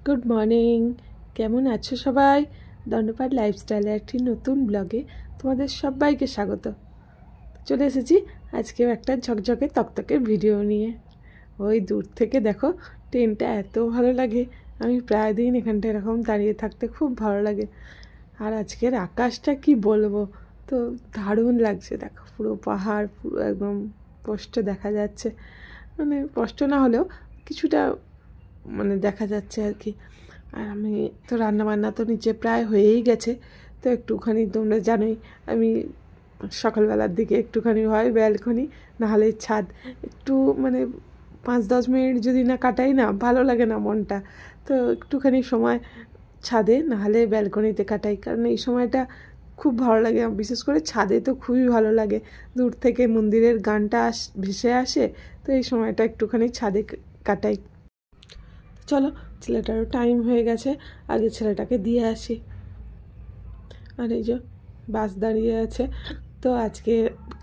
Good morning. কেমন আছো সবাই? দণ্ডপাট লাইফস্টাইলের একটি নতুন ব্লগে তোমাদের সবাইকে স্বাগত। চলে এসেছি আজকেও একটা ঝকঝকে তকতকে ভিডিও নিয়ে। ওই দূর থেকে দেখো ট্রেনটা এত ভালো লাগে, আমি প্রায় দিন এখানটা এরকম দাঁড়িয়ে থাকতে খুব ভালো লাগে। আর আজকের আকাশটা কি বলবো, তো দারুণ লাগছে। দেখো পুরো পাহাড় পুরো একদম স্পষ্ট দেখা যাচ্ছে, মানে স্পষ্ট না হলেও কিছুটা দেখা যাচ্ছে আর কি। আর আমি তো রান্নাবান্না তো নিচে প্রায় হয়েই গেছে, তো একটুখানি তোমরা জানোই আমি সকালবেলার দিকে একটুখানি হয় ব্যালকনি, নাহলে ছাদ, একটু 5-10 মিনিট যদি না কাটাই না ভালো লাগে না মনটা। তো একটুখানি সময় ছাদে নাহলে ব্যালকনিতে কাটাই, কারণ এই সময়টা খুব ভালো লাগে। বিশেষ করে ছাদে তো খুবই ভালো লাগে, দূর থেকে মন্দিরের গানটা ভেসে আসে, তো এই সময়টা একটুখানি ছাদে কাটাই। চলো, ছেলেটারও টাইম হয়ে গেছে, আগে ছেলেটাকে দিয়ে আসি। আর এই যে বাস দাঁড়িয়ে আছে, তো আজকে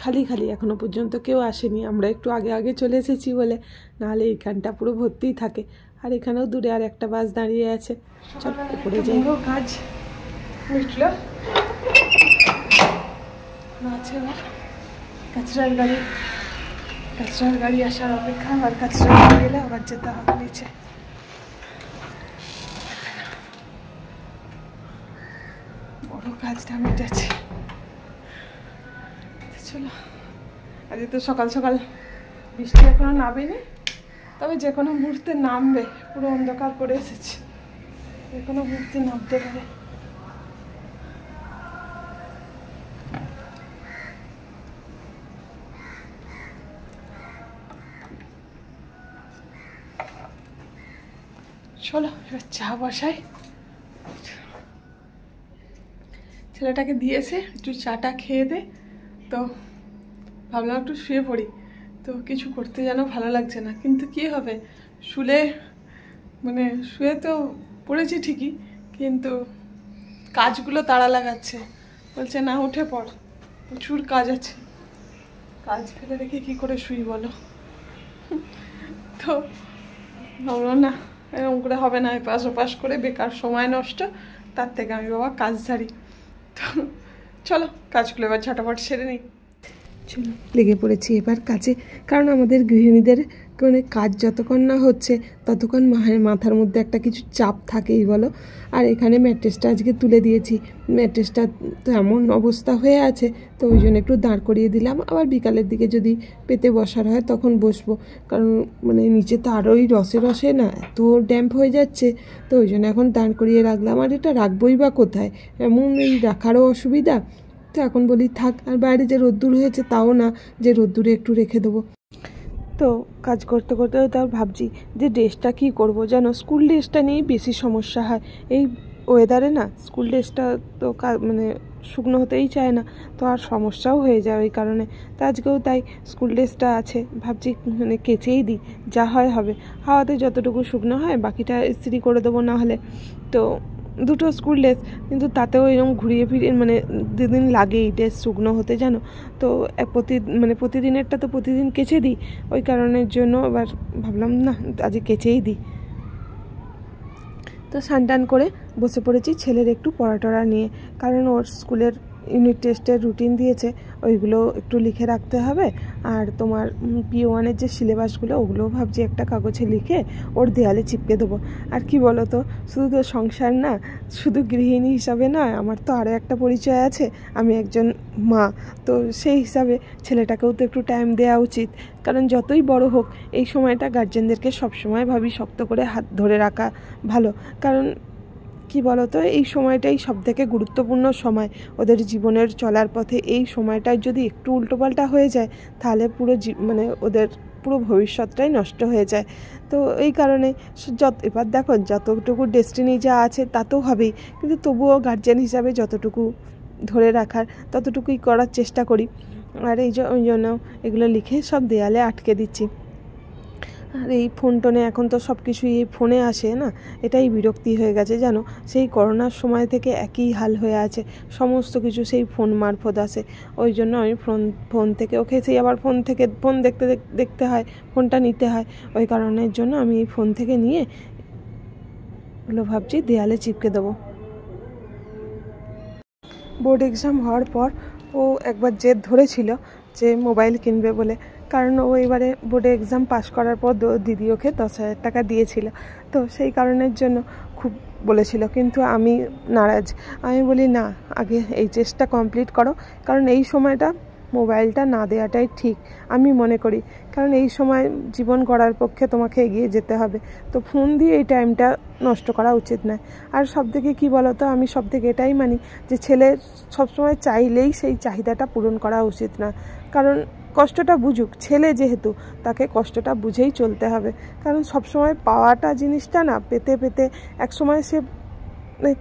খালি খালি, এখনো পর্যন্ত কেউ আসেনি। আমরা একটু আগে আগে চলে এসেছি বলে, নাহলে এইখানটা পুরো ভর্তিই থাকে। আর এখানেও দূরে আর একটা বাস দাঁড়িয়ে আছে। চলো উপরে যাই। কাজ মিটল, আছে কাঁচরার গাড়ি আসার অপেক্ষা। আবার কাঁচরা গাড়ি এলে আবার যেতে হবে নিচে। বড় কাজটা মিটেছে। চলো, আজকে তো সকাল সকাল বৃষ্টি এখনো নামেনি, তবে যে কোনো মুহূর্তে নামবে। পুরো অন্ধকার করে এসেছে, যে কোনো মুহূর্তে নামতে পারে। চলো এবার চা বসাই। ছেলেটাকে দিয়েছে, একটু চাটা খেয়ে দে, তো ভাবলাম একটু শুয়ে পড়ি। তো কিছু করতে যেন ভালো লাগছে না, কিন্তু কি হবে, শুয়ে তো পড়েছি ঠিকই, কিন্তু কাজগুলো তাড়া লাগাচ্ছে, বলছে না উঠে পড়, প্রচুর কাজ আছে। কাজ ফেলে রেখে কী করে শুই বলো? তো ভাবলো না, এরকম করে হবে না, এপাশ ওপাশ করে বেকার সময় নষ্ট, তার থেকে আমি বাবা কাজ ছাড়ি। তো চলো কাজগুলো এবার ঝটাপট সেরে নিই। চলো লেগে পড়েছি এবার কাজে, কারণ আমাদের গৃহিণীদের কাজ যতক্ষণ না হচ্ছে ততক্ষণ মাথার মধ্যে একটা কিছু চাপ থাকেই বলো। আর এখানে ম্যাট্রেসটা আজকে তুলে দিয়েছি, ম্যাট্রেসটা তো এমন অবস্থা হয়ে আছে, তো ওই জন্য একটু দাঁড় করিয়ে দিলাম। আবার বিকালের দিকে যদি পেতে বসার হয় তখন বসবো, কারণ নিচে তো আরোই রসে রসে না এত ড্যাম্প হয়ে যাচ্ছে, তো ওই জন্য এখন দাঁড় করিয়ে রাখলাম। আর এটা রাখবই বা কোথায়, এমন এই রাখারও অসুবিধা। তো এখন বলি থাক, আর বাইরে যে রোদ্দুর হয়েছে তাও না যে রোদ্দুরে একটু রেখে দেবো। তো কাজ করতে করতে তাও ভাবছি যে ড্রেসটা কী করবো, যেন স্কুল ড্রেসটা নিয়েই বেশি সমস্যা হয়। এই ওয়েদারে না স্কুল ড্রেসটা তো শুকনো হতেই চায় না, তো আর সমস্যাও হয়ে যায় ওই কারণে। তো আজকেও তাই স্কুল ড্রেসটা আছে, ভাবছি কেচেই দিই, যা হয় হবে। হাওয়াতে যতটুকু শুকনো হয় বাকিটা ইস্ত্রি করে দেবো না হলে। তো দুটো স্কুল ড্রেস, কিন্তু তাতেও এরকম ঘুরিয়ে ফিরিয়ে 2 দিন লাগেই ড্রেস শুকনো হতে, জানো। তো প্রতিদিনেরটা তো প্রতিদিন কেচে দিই, ওই কারণের জন্য এবার ভাবলাম না আজকে কেচেই দিই। তো স্নান করে বসে পড়েছি ছেলের একটু পড়া নিয়ে, কারণ ওর স্কুলের ইউনিট টেস্টের রুটিন দিয়েছে, ওইগুলো একটু লিখে রাখতে হবে। আর তোমার P1-এর যে সিলেবাসগুলো ওগুলোও ভাবছি একটা কাগজে লিখে ওর দেয়ালে চিপকে দেবো। আর কি বলো তো, শুধু তো সংসার না, শুধু গৃহিণী হিসাবে নয়, আমার তো আরও একটা পরিচয় আছে, আমি একজন মা। তো সেই হিসাবে ছেলেটাকেও তো একটু টাইম দেওয়া উচিত, কারণ যতই বড় হোক এই সময়টা গার্জেনদেরকে সবসময় ভাবি শক্ত করে হাত ধরে রাখা ভালো। কারণ কি বলতো, এই সময়টাই সবথেকে গুরুত্বপূর্ণ সময় ওদের জীবনের চলার পথে। এই সময়টায় যদি একটু উল্টোপাল্টা হয়ে যায় তাহলে পুরো ওদের পুরো ভবিষ্যৎটাই নষ্ট হয়ে যায়। তো এই কারণে এবার দেখো যতটুকু ডেস্টিনি যা আছে তা তো হবেই, কিন্তু তবুও গার্জেন হিসাবে যতটুকু ধরে রাখার ততটুকুই করার চেষ্টা করি। আর ওই জন্য এগুলো লিখে সব দেয়ালে আটকে দিচ্ছি। আর এই ফোন টোনে এখন তো সব কিছুই এই ফোনে আসে না, এটাই বিরক্তি হয়ে গেছে জানো। সেই করোনার সময় থেকে একই হাল হয়ে আছে, সমস্ত কিছু সেই ফোন মারফত আসে। ওই জন্য আমি ফোন থেকে ওকে সেই আবার ফোন দেখতে হয়, ফোনটা নিতে হয়। ওই কারণের জন্য আমি এই ফোন থেকে নিয়ে এগুলো ভাবছি দেয়ালে চিপকে দেবো। বোর্ড এক্সাম হওয়ার পর ও একবার জেদ ধরেছিল যে মোবাইল কিনবে বলে, কারণ ও এবারে বোর্ডে এক্সাম পাস করার পর দিদি ওকে 10,000 টাকা দিয়েছিল, তো সেই কারণের জন্য খুব বলেছিল, কিন্তু আমি নারাজ। আমি বলি না, আগে এইচএসটা কমপ্লিট করো, কারণ এই সময়টা মোবাইলটা না দেওয়াটাই ঠিক আমি মনে করি, কারণ এই সময় জীবন গড়ার পক্ষে তোমাকে এগিয়ে যেতে হবে, তো ফোন দিয়ে এই টাইমটা নষ্ট করা উচিত নয়। আর সবথেকে কী বলো তো, আমি সবথেকে এটাই মানি যে ছেলের সবসময় চাইলেই সেই চাহিদাটা পূরণ করা উচিত না, কারণ কষ্টটা বুঝুক, ছেলে যেহেতু তাকে কষ্টটা বুঝেই চলতে হবে, কারণ সবসময় পাওয়াটা জিনিসটা না পেতে পেতে একসময় সে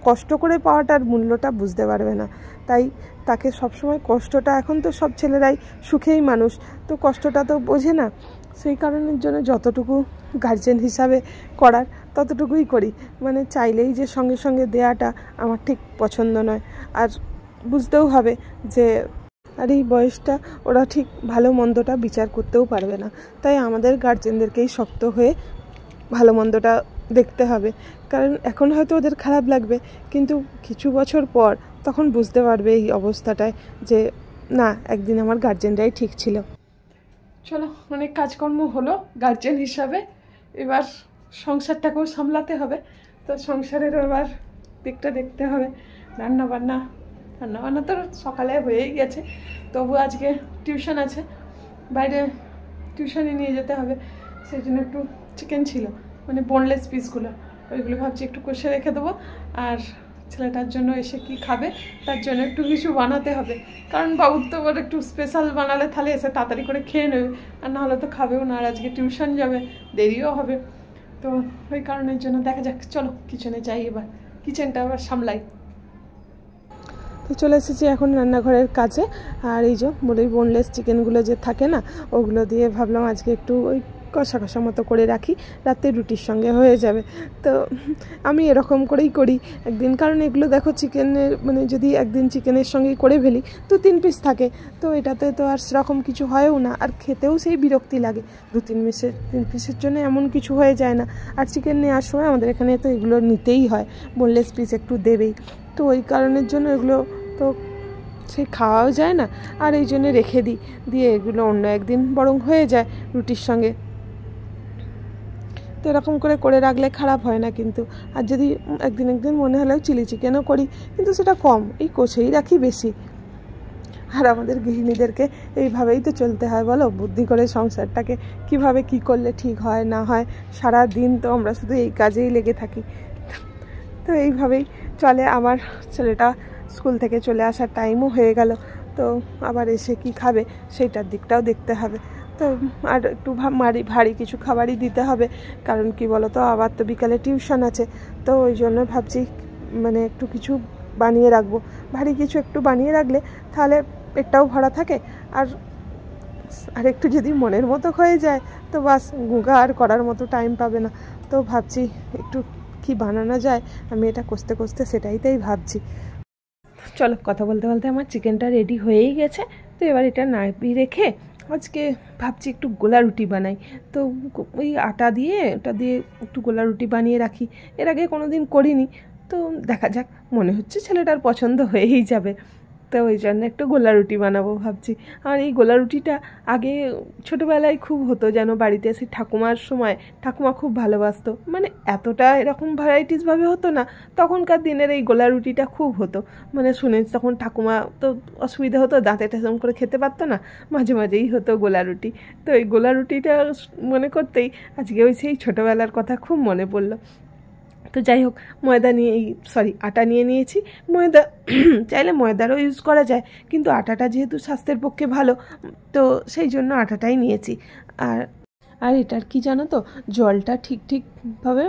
কষ্ট করে পাওয়াটার মূল্যটা বুঝতে পারবে না, তাই তাকে সবসময় কষ্টটা, এখন তো সব ছেলেরাই সুখেই মানুষ, তো কষ্টটা তো বোঝে না, সেই কারণের জন্য যতটুকু গার্জেন হিসাবে করার ততটুকুই করি, মানে চাইলেই যে সঙ্গে সঙ্গে দেয়াটা আমার ঠিক পছন্দ নয়। আর বুঝতেও হবে যে আর এই বয়সটা ওরা ঠিক ভালো মন্দটা বিচার করতেও পারবে না, তাই আমাদের গার্জেনদেরকেই শক্ত হয়ে ভালো মন্দটা দেখতে হবে, কারণ এখন হয়তো ওদের খারাপ লাগবে, কিন্তু কিছু বছর পর তখন বুঝতে পারবে এই অবস্থাটায় যে না, একদিন আমার গার্জেনরাই ঠিক ছিল। চলো, অনেক কাজকর্ম হলো গার্জেন হিসাবে, এবার সংসারটাকেও সামলাতে হবে, তো সংসারের এবার দিকটা দেখতে হবে। রান্নাবান্না তো সকালে হয়েই গেছে, তবু আজকে টিউশন আছে, বাইরে টিউশনে নিয়ে যেতে হবে, সেই জন্য একটু চিকেন ছিল, মানে বোনলেস পিসগুলো, ওইগুলো ভাবছি একটু কষে রেখে দেবো, আর ছেলেটার জন্য এসে কি খাবে তার জন্য একটু কিছু বানাতে হবে, কারণ বাবুর তো ওর একটু স্পেশাল বানালে তাহলে এসে তাড়াতাড়ি করে খেয়ে নেবে, আর নাহলে তো খাবেও না, আর আজকে টিউশন যাবে, দেরিও হবে, তো ওই কারণের জন্য দেখা যাক। চলো কিচেনে যাই, এবার কিচেনটা আবার সামলাই। তো চলে এসেছি এখন রান্নাঘরের কাছে, আর এই যে বোনলেস চিকেনগুলো যে থাকে না, ওগুলো দিয়ে ভাবলাম আজকে একটু ওই কষা কষা মতো করে রাখি, রাতে রুটির সঙ্গে হয়ে যাবে, তো আমি এরকম করেই করি একদিন, কারণ এগুলো দেখো চিকেনের মানে যদি একদিন চিকেনের সঙ্গেই করে ফেলি তো 3 পিস থাকে, তো এটাতে তো আর সেরকম কিছু হয়ও না, আর খেতেও সেই বিরক্তি লাগে, 3 পিসের জন্য এমন কিছু হয়ে যায় না, আর চিকেন নেওয়ার সময় আমাদের এখানে তো এগুলো নিতেই হয়, বোনলেস পিস একটু দেবেই, তো ওই কারণের জন্য এগুলো তো সে খাওয়াও যায় না, আর এই জন্য রেখে দিই, দিয়ে এগুলো অন্য একদিন বরং হয়ে যায় রুটির সঙ্গে, তো এরকম করে রাখলে খারাপ হয় না কিন্তু। আর যদি একদিন মনে হলেও চিলি চিকেনও করি, কিন্তু সেটা কম, এই কষেই রাখি বেশি। আর আমাদের গৃহিণীদেরকে এইভাবেই তো চলতে হয় বলো, বুদ্ধি করে সংসারটাকে কিভাবে কি করলে ঠিক হয় না হয়, সারা দিন তো আমরা শুধু এই কাজেই লেগে থাকি, তো এইভাবেই চলে। আমার ছেলেটা স্কুল থেকে চলে আসার টাইমও হয়ে গেল, তো আবার এসে কি খাবে সেইটার দিকটাও দেখতে হবে, তো আর একটু ভারী কিছু খাবারই দিতে হবে, কারণ কি বলো তো, আবার তো বিকালে টিউশন আছে, তো ওই জন্য ভাবছি মানে একটু কিছু বানিয়ে রাখবো, ভারী কিছু একটু বানিয়ে রাখলে তাহলে পেটটাও ভরা থাকে, আর একটু যদি মনের মতো হয়ে যায় তো বাস, গুঁগা আর করার মতো টাইম পাবে না, তো ভাবছি একটু কি বানানো যায়, আমি এটা কষতে সেটাইতেই ভাবছি। চলো, কথা বলতে বলতে আমার চিকেনটা রেডি হয়েই গেছে, তো এবার এটা নাড়িয়ে রেখে আজকে ভাবছি একটু গোলা রুটি বানাই, তো ওই ওটা দিয়ে একটু গোলা রুটি বানিয়ে রাখি, এর আগে কোনো দিন করিনি, তো দেখা যাক, মনে হচ্ছে ছেলেটার পছন্দ হয়েই যাবে, তো ওই জন্য একটু গোলা রুটি বানাবো ভাবছি। আর এই গোলা রুটিটা আগে ছোটোবেলায় খুব হতো যেন, বাড়িতে এসে ঠাকুমার সময় ঠাকুমা খুব ভালোবাসতো, মানে এতটা এরকম ভ্যারাইটিসভাবে হতো না, তখনকার দিনের এই গোলা রুটিটা খুব হতো, মানে শুনে তখন ঠাকুমা তো অসুবিধা হতো, দাঁতে টেসম করে খেতে পারতো না, মাঝে মাঝেই হতো গোলা রুটি, তো এই গোলা রুটিটা মনে করতেই আজকে ওই সেই ছোটোবেলার কথা খুব মনে পড়লো। তো যাই হোক, আটা নিয়ে নিয়েছি, ময়দা চাইলে ময়দারও ইউজ করা যায়, কিন্তু আটাটা যেহেতু স্বাস্থ্যের পক্ষে ভালো, তো সেই জন্য আটাটাই নিয়েছি। আর এটার কি জানো তো, জলটা ঠিকভাবে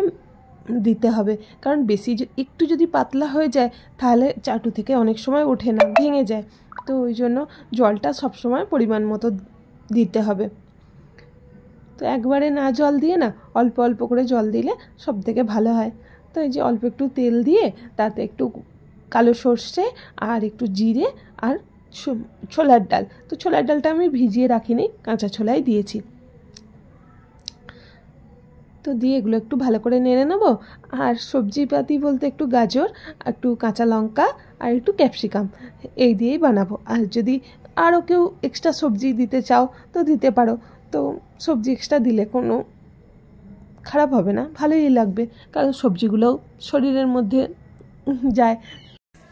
দিতে হবে, কারণ বেশি একটু যদি পাতলা হয়ে যায় তাহলে চাটু থেকে অনেক সময় ওঠে না, ভেঙে যায়, তো ওই জন্য জলটা সবসময় পরিমাণ মতো দিতে হবে, তো একবারে না জল দিয়ে না অল্প অল্প করে জল দিলে সব থেকে ভালো হয়। তো এই যে অল্প একটু তেল দিয়ে তাতে একটু কালো সর্ষে আর একটু জিরে আর ছোলার ডাল, তো ছোলার ডালটা আমি ভিজিয়ে রাখিনি, কাঁচা ছোলাই দিয়েছি, তো দিয়ে এগুলো একটু ভালো করে নেড়ে নেবো। আর সবজিপাতি বলতে একটু গাজর, একটু কাঁচা লঙ্কা আর একটু ক্যাপসিকাম এই দিয়েই বানাবো। আর যদি আরও কেউ এক্সট্রা সবজি দিতে চাও তো দিতে পারো। তো সবজি এক্সট্রা দিলে কোনো খারাপ হবে না, ভালোই লাগবে, কারণ সবজিগুলোও শরীরের মধ্যে যায়।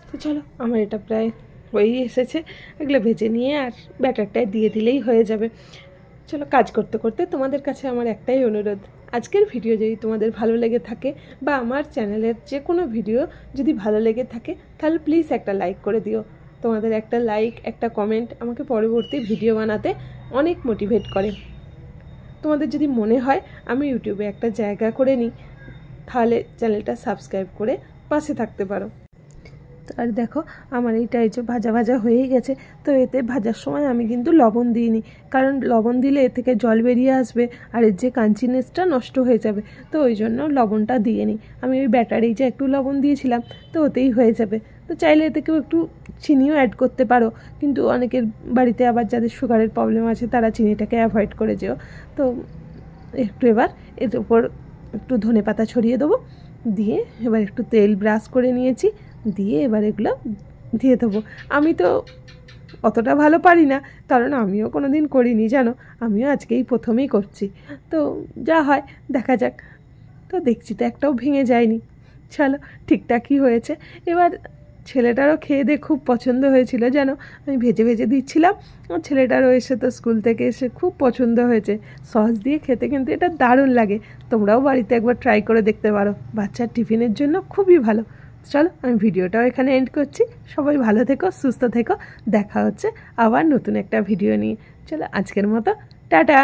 তো চলো, আমার এটা প্রায় হয়েই এসেছে। এগুলো ভেজে নিয়ে আর ব্যাটারটায় দিয়ে দিলেই হয়ে যাবে। চলো, কাজ করতে করতে তোমাদের কাছে আমার একটাই অনুরোধ, আজকের ভিডিও যদি তোমাদের ভালো লেগে থাকে বা আমার চ্যানেলের যে কোনো ভিডিও যদি ভালো লেগে থাকে তাহলে প্লিজ একটা লাইক করে দিও। তোমাদের একটা লাইক, একটা কমেন্ট আমাকে পরবর্তী ভিডিও বানাতে অনেক মোটিভেট করে। তোমাদের যদি মনে হয় আমি ইউটিউবে একটা জায়গা করে নিই, তাহলে চ্যানেলটা সাবস্ক্রাইব করে পাশে থাকতে পারো। আর দেখো, আমার এইটা এই যে ভাজা ভাজা হয়েই গেছে। তো এতে ভাজার সময় আমি কিন্তু লবণ দিইনি, কারণ লবণ দিলে এ থেকে জল বেরিয়ে আসবে আর এর যে কাঞ্চিনেসটা নষ্ট হয়ে যাবে। তো ওই জন্য লবণটা দিয়ে নিই। আমি ওই ব্যাটারেই যে একটু লবণ দিয়েছিলাম, তো ওতেই হয়ে যাবে। তো চাইলে এতে কেউ একটু চিনিও অ্যাড করতে পারো, কিন্তু অনেকের বাড়িতে আবার যাদের সুগারের প্রবলেম আছে তারা চিনিটাকে অ্যাভয়েড করে যেও। তো একটু এবার এর উপর একটু ধনেপাতা ছড়িয়ে দেবো, দিয়ে এবার একটু তেল ব্রাশ করে নিয়েছি, দিয়ে এবার এগুলো দিয়ে দেবো। আমি তো অতটা ভালো পারি না, কারণ আমিও কোনো দিন করিনি, জানো, আমিও আজকেই প্রথমেই করছি। তো যা হয় দেখা যাক। তো দেখছি তো একটাও ভেঙে যায়নি। চলো, ঠিকঠাকই হয়েছে। এবার ছেলেটারও খেয়ে দিয়ে খুব পছন্দ হয়েছিল, জানো, আমি ভেজে ভেজে দিচ্ছিলাম। আর ছেলেটারও এসে তো স্কুল থেকে এসে খুব পছন্দ হয়েছে। সস দিয়ে খেতে কিন্তু এটা দারুণ লাগে। তোমরাও বাড়িতে একবার ট্রাই করে দেখতে পারো, বাচ্চার টিফিনের জন্য খুবই ভালো। চলো, আমি ভিডিওটাও এখানে এন্ড করছি। সবাই ভালো থেকো, সুস্থ থেকো। দেখা হচ্ছে আবার নতুন একটা ভিডিও নিয়ে। চলো, আজকের মতো টাটা।